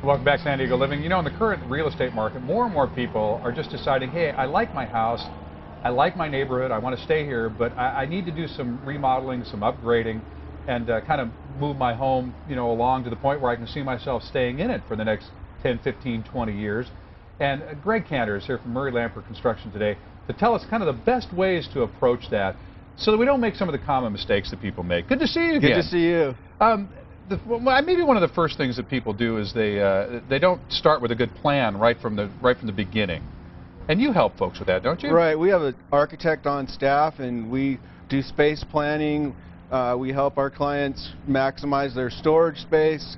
Welcome back to San Diego Living. You know, in the current real estate market, more and more people are just deciding, hey, I like my house, I like my neighborhood, I want to stay here, but I need to do some remodeling, some upgrading, and kind of move my home, along to the point where I can see myself staying in it for the next 10, 15, 20 years. And Greg Cantor is here from Murray Lampert Construction today to tell us kind of the best ways to approach that so that we don't make some of the common mistakes that people make. Good to see you again. Good to see you. Maybe one of the first things that people do is they don't start with a good plan right from the beginning. And you help folks with that, don't you? Right. We have an architect on staff, and we do space planning. We help our clients maximize their storage space.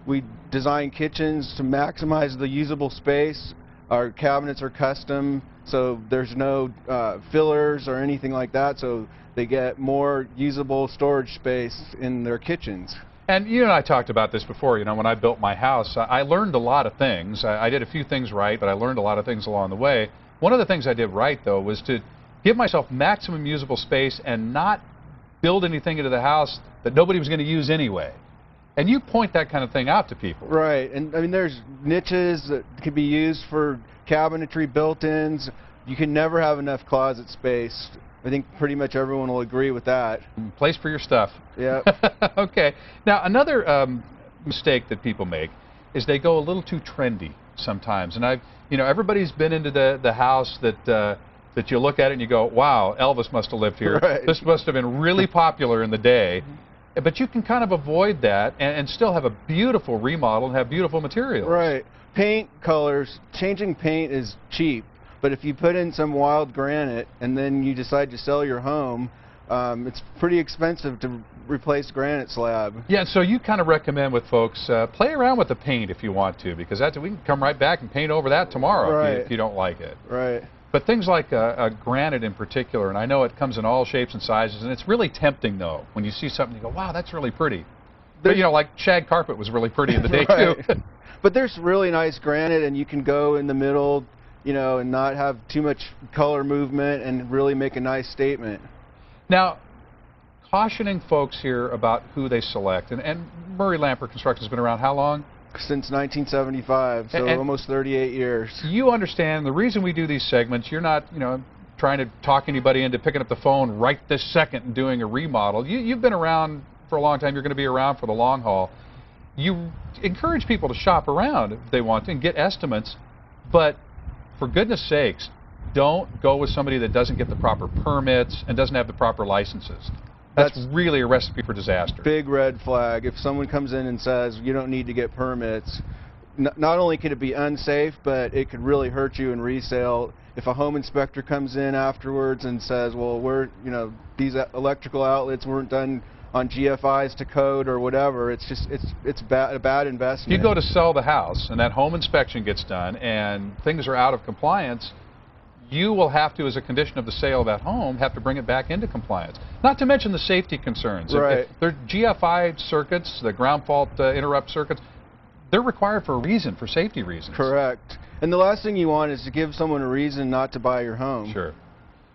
We design kitchens to maximize the usable space. Our cabinets are custom, so there's no fillers or anything like that, so they get more usable storage space in their kitchens. And you and I talked about this before. When I built my house, I learned a lot of things. I did a few things right, but I learned a lot of things along the way. One of the things I did right, though, was to give myself maximum usable space and not build anything into the house that nobody was going to use anyway. And you point that kind of thing out to people. Right. And I mean, there's niches that can be used for cabinetry, built-ins. You can never have enough closet space. I think pretty much everyone will agree with that. Place for your stuff. Yeah. Okay. Now, another mistake that people make is they go a little too trendy sometimes. And everybody's been into the house that you look at it and you go, wow, Elvis must have lived here. Right. This must have been really popular in the day. But you can kind of avoid that and still have a beautiful remodel and have beautiful materials. Right. Paint colors, changing paint is cheap. But if you put in some wild granite and then you decide to sell your home, it's pretty expensive to replace granite slab. Yeah, so you kind of recommend with folks, play around with the paint if you want to, because we can come right back and paint over that tomorrow. Right. if you don't like it. Right. But things like granite in particular, and I know it comes in all shapes and sizes, and it's really tempting, though, when you see something, you go, wow, that's really pretty. But, like shag carpet was really pretty in the day, right. too. But there's really nice granite, and you can go in the middle, and not have too much color movement and really make a nice statement. Now, cautioning folks here about who they select, and Murray Lampert Construction has been around how long? Since 1975, so almost 38 years. You understand the reason we do these segments. You're not, trying to talk anybody into picking up the phone right this second and doing a remodel. You've been around for a long time. You're going to be around for the long haul. You encourage people to shop around if they want to and get estimates, but for goodness sakes, don't go with somebody that doesn't get the proper permits and doesn't have the proper licenses. That's really a recipe for disaster. Big red flag. If someone comes in and says you don't need to get permits, not only could it be unsafe, but it could really hurt you in resale. If a home inspector comes in afterwards and says, well, these electrical outlets weren't done on GFIs to code or whatever, it's a bad investment. If you go to sell the house and that home inspection gets done and things are out of compliance, you will have to, as a condition of the sale of that home, have to bring it back into compliance. Not to mention the safety concerns. Right. If they're GFI circuits, the ground fault interrupt circuits, they're required for a reason, for safety reasons. Correct. And the last thing you want is to give someone a reason not to buy your home. Sure.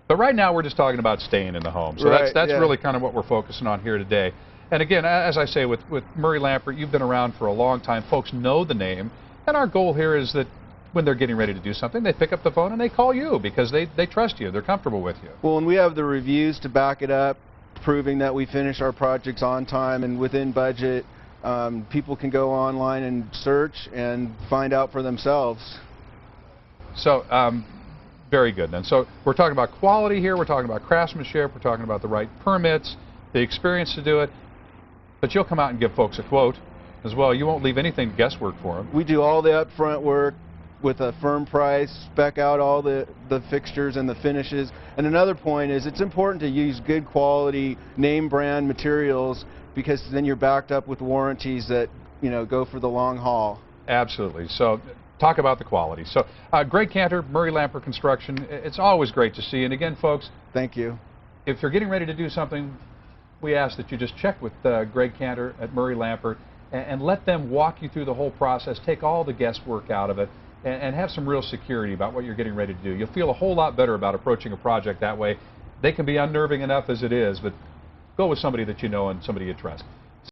But right now we're just talking about staying in the home. So right, that's really kind of what we're focusing on here today. And again, as I say, with Murray Lampert, you've been around for a long time. Folks know the name. And our goal here is that when they're getting ready to do something, they pick up the phone and they call you because they trust you. They're comfortable with you. Well, and we have the reviews to back it up, proving that we finish our projects on time and within budget. People can go online and search and find out for themselves. So, very good then. So we're talking about quality here, we're talking about craftsmanship, we're talking about the right permits, the experience to do it, but you'll come out and give folks a quote as well. You won't leave anything guesswork for them. We do all the upfront work with a firm price, spec out all the fixtures and the finishes. And another point is it's important to use good quality name brand materials because then you're backed up with warranties that go for the long haul. Absolutely. So talk about the quality. So Greg Cantor, Murray Lampert Construction, it's always great to see you. And again, folks, thank you. If you're getting ready to do something, we ask that you just check with Greg Cantor at Murray Lampert and let them walk you through the whole process, take all the guesswork out of it, and have some real security about what you're getting ready to do. You'll feel a whole lot better about approaching a project that way. They can be unnerving enough as it is, but go with somebody that you know and somebody you trust.